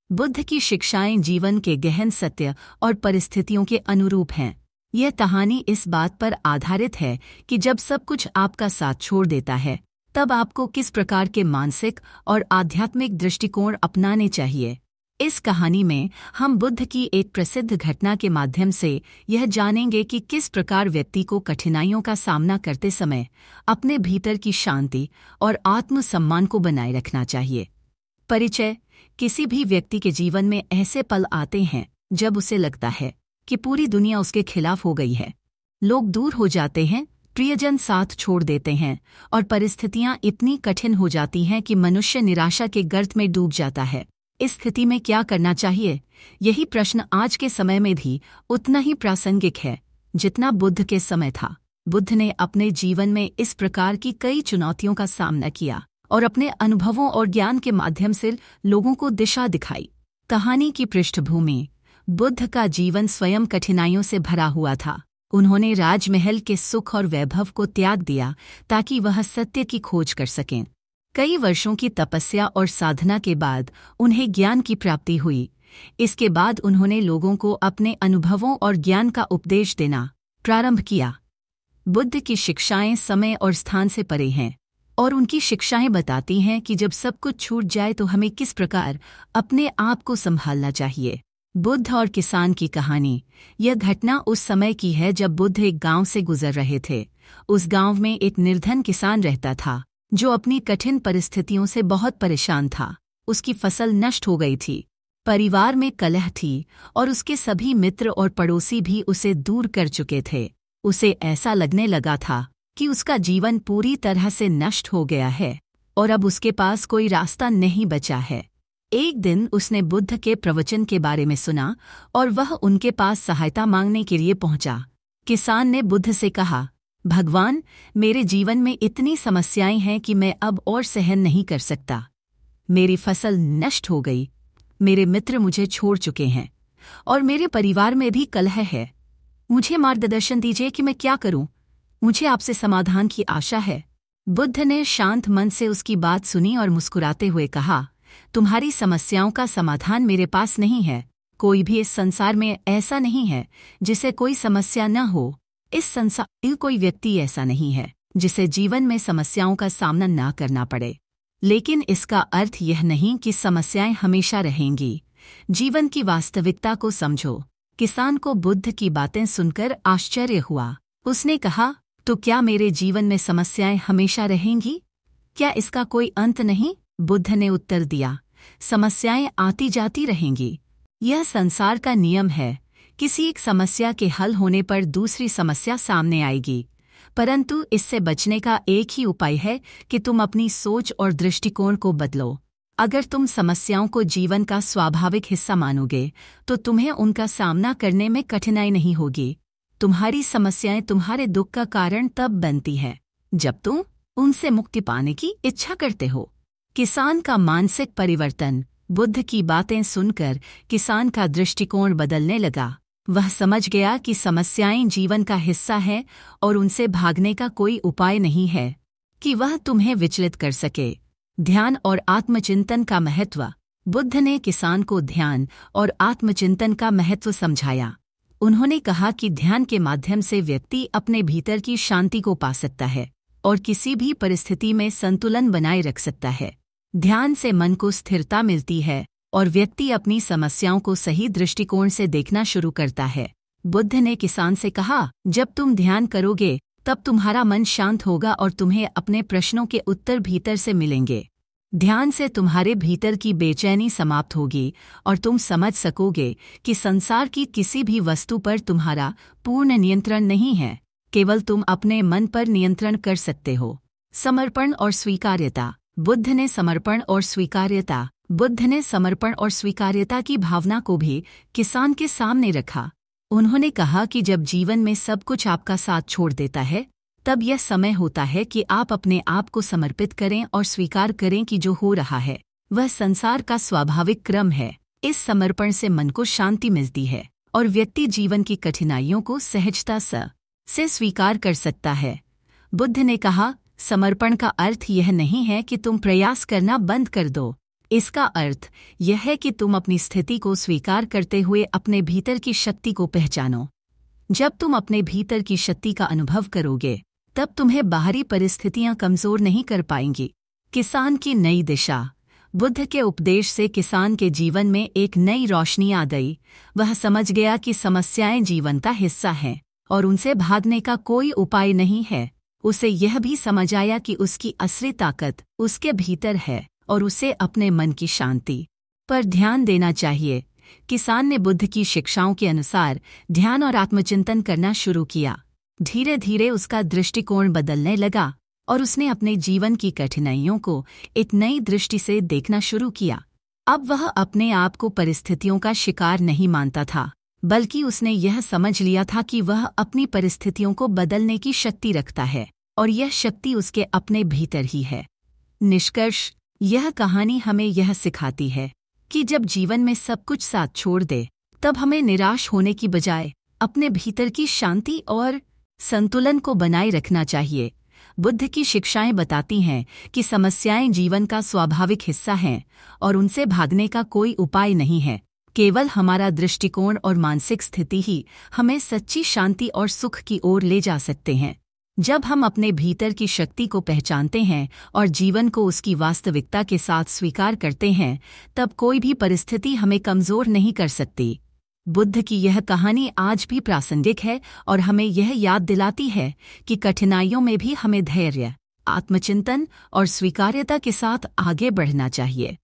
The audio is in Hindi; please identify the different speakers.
Speaker 1: बुद्ध की शिक्षाएं जीवन के गहन सत्य और परिस्थितियों के अनुरूप हैं। यह कहानी इस बात पर आधारित है कि जब सब कुछ आपका साथ छोड़ देता है तब आपको किस प्रकार के मानसिक और आध्यात्मिक दृष्टिकोण अपनाने चाहिए। इस कहानी में हम बुद्ध की एक प्रसिद्ध घटना के माध्यम से यह जानेंगे कि किस प्रकार व्यक्ति को कठिनाइयों का सामना करते समय अपने भीतर की शांति और आत्मसम्मान को बनाए रखना चाहिए। परिचय। किसी भी व्यक्ति के जीवन में ऐसे पल आते हैं जब उसे लगता है कि पूरी दुनिया उसके खिलाफ हो गई है। लोग दूर हो जाते हैं, प्रियजन साथ छोड़ देते हैं और परिस्थितियां इतनी कठिन हो जाती हैं कि मनुष्य निराशा के गर्त में डूब जाता है। इस स्थिति में क्या करना चाहिए? यही प्रश्न आज के समय में भी उतना ही प्रासंगिक है जितना बुद्ध के समय था। बुद्ध ने अपने जीवन में इस प्रकार की कई चुनौतियों का सामना किया और अपने अनुभवों और ज्ञान के माध्यम से लोगों को दिशा दिखाई। कहानी की पृष्ठभूमि। बुद्ध का जीवन स्वयं कठिनाइयों से भरा हुआ था। उन्होंने राजमहल के सुख और वैभव को त्याग दिया ताकि वह सत्य की खोज कर सकें। कई वर्षों की तपस्या और साधना के बाद उन्हें ज्ञान की प्राप्ति हुई। इसके बाद उन्होंने लोगों को अपने अनुभवों और ज्ञान का उपदेश देना प्रारंभ किया। बुद्ध की शिक्षाएं समय और स्थान से परे हैं और उनकी शिक्षाएं बताती हैं कि जब सब कुछ छूट जाए तो हमें किस प्रकार अपने आप को संभालना चाहिए। बुद्ध और किसान की कहानी। यह घटना उस समय की है जब बुद्ध एक गांव से गुजर रहे थे। उस गांव में एक निर्धन किसान रहता था जो अपनी कठिन परिस्थितियों से बहुत परेशान था। उसकी फसल नष्ट हो गई थी, परिवार में कलह थी और उसके सभी मित्र और पड़ोसी भी उसे दूर कर चुके थे। उसे ऐसा लगने लगा था कि उसका जीवन पूरी तरह से नष्ट हो गया है और अब उसके पास कोई रास्ता नहीं बचा है। एक दिन उसने बुद्ध के प्रवचन के बारे में सुना और वह उनके पास सहायता मांगने के लिए पहुंचा। किसान ने बुद्ध से कहा, भगवान, मेरे जीवन में इतनी समस्याएं हैं कि मैं अब और सहन नहीं कर सकता। मेरी फसल नष्ट हो गई, मेरे मित्र मुझे छोड़ चुके हैं और मेरे परिवार में भी कलह है। मुझे मार्गदर्शन दीजिए कि मैं क्या करूं। मुझे आपसे समाधान की आशा है। बुद्ध ने शांत मन से उसकी बात सुनी और मुस्कुराते हुए कहा, तुम्हारी समस्याओं का समाधान मेरे पास नहीं है। कोई भी इस संसार में ऐसा नहीं है जिसे कोई समस्या न हो। इस संसार में कोई व्यक्ति ऐसा नहीं है जिसे जीवन में समस्याओं का सामना न करना पड़े। लेकिन इसका अर्थ यह नहीं कि समस्याएं हमेशा रहेंगी। जीवन की वास्तविकता को समझो। किसान को बुद्ध की बातें सुनकर आश्चर्य हुआ। उसने कहा, तो क्या मेरे जीवन में समस्याएं हमेशा रहेंगी? क्या इसका कोई अंत नहीं? बुद्ध ने उत्तर दिया, समस्याएं आती जाती रहेंगी। यह संसार का नियम है। किसी एक समस्या के हल होने पर दूसरी समस्या सामने आएगी, परंतु इससे बचने का एक ही उपाय है कि तुम अपनी सोच और दृष्टिकोण को बदलो। अगर तुम समस्याओं को जीवन का स्वाभाविक हिस्सा मानोगे तो तुम्हें उनका सामना करने में कठिनाई नहीं होगी। तुम्हारी समस्याएं तुम्हारे दुख का कारण तब बनती है जब तुम उनसे मुक्ति पाने की इच्छा करते हो। किसान का मानसिक परिवर्तन। बुद्ध की बातें सुनकर किसान का दृष्टिकोण बदलने लगा। वह समझ गया कि समस्याएं जीवन का हिस्सा है और उनसे भागने का कोई उपाय नहीं है कि वह तुम्हें विचलित कर सके। ध्यान और आत्मचिंतन का महत्व। बुद्ध ने किसान को ध्यान और आत्मचिंतन का महत्व समझाया। उन्होंने कहा कि ध्यान के माध्यम से व्यक्ति अपने भीतर की शांति को पा सकता है और किसी भी परिस्थिति में संतुलन बनाए रख सकता है। ध्यान से मन को स्थिरता मिलती है और व्यक्ति अपनी समस्याओं को सही दृष्टिकोण से देखना शुरू करता है। बुद्ध ने किसान से कहा, जब तुम ध्यान करोगे तब तुम्हारा मन शांत होगा और तुम्हें अपने प्रश्नों के उत्तर भीतर से मिलेंगे। ध्यान से तुम्हारे भीतर की बेचैनी समाप्त होगी और तुम समझ सकोगे कि संसार की किसी भी वस्तु पर तुम्हारा पूर्ण नियंत्रण नहीं है, केवल तुम अपने मन पर नियंत्रण कर सकते हो। समर्पण और स्वीकार्यता। बुद्ध ने समर्पण और स्वीकार्यता की भावना को भी किसान के सामने रखा। उन्होंने कहा कि जब जीवन में सब कुछ आपका साथ छोड़ देता है तब यह समय होता है कि आप अपने आप को समर्पित करें और स्वीकार करें कि जो हो रहा है वह संसार का स्वाभाविक क्रम है। इस समर्पण से मन को शांति मिलती है और व्यक्ति जीवन की कठिनाइयों को सहजता से स्वीकार कर सकता है। बुद्ध ने कहा, समर्पण का अर्थ यह नहीं है कि तुम प्रयास करना बंद कर दो, इसका अर्थ यह है कि तुम अपनी स्थिति को स्वीकार करते हुए अपने भीतर की शक्ति को पहचानो। जब तुम अपने भीतर की शक्ति का अनुभव करोगे, तब तुम्हें बाहरी परिस्थितियां कमजोर नहीं कर पाएंगी। किसान की नई दिशा। बुद्ध के उपदेश से किसान के जीवन में एक नई रोशनी आ गई। वह समझ गया कि समस्याएं जीवन का हिस्सा हैं और उनसे भागने का कोई उपाय नहीं है। उसे यह भी समझ आया कि उसकी असली ताकत उसके भीतर है और उसे अपने मन की शांति पर ध्यान देना चाहिए। किसान ने बुद्ध की शिक्षाओं के अनुसार ध्यान और आत्मचिंतन करना शुरू किया। धीरे धीरे उसका दृष्टिकोण बदलने लगा और उसने अपने जीवन की कठिनाइयों को एक नई दृष्टि से देखना शुरू किया। अब वह अपने आप को परिस्थितियों का शिकार नहीं मानता था, बल्कि उसने यह समझ लिया था कि वह अपनी परिस्थितियों को बदलने की शक्ति रखता है और यह शक्ति उसके अपने भीतर ही है। निष्कर्ष, यह कहानी हमें यह सिखाती है कि जब जीवन में सब कुछ साथ छोड़ दे, तब हमें निराश होने की बजाय अपने भीतर की शांति और संतुलन को बनाए रखना चाहिए। बुद्ध की शिक्षाएं बताती हैं कि समस्याएं जीवन का स्वाभाविक हिस्सा हैं और उनसे भागने का कोई उपाय नहीं है। केवल हमारा दृष्टिकोण और मानसिक स्थिति ही हमें सच्ची शांति और सुख की ओर ले जा सकते हैं। जब हम अपने भीतर की शक्ति को पहचानते हैं और जीवन को उसकी वास्तविकता के साथ स्वीकार करते हैं, तब कोई भी परिस्थिति हमें कमजोर नहीं कर सकती। बुद्ध की यह कहानी आज भी प्रासंगिक है और हमें यह याद दिलाती है कि कठिनाइयों में भी हमें धैर्य, आत्मचिंतन और स्वीकार्यता के साथ आगे बढ़ना चाहिए।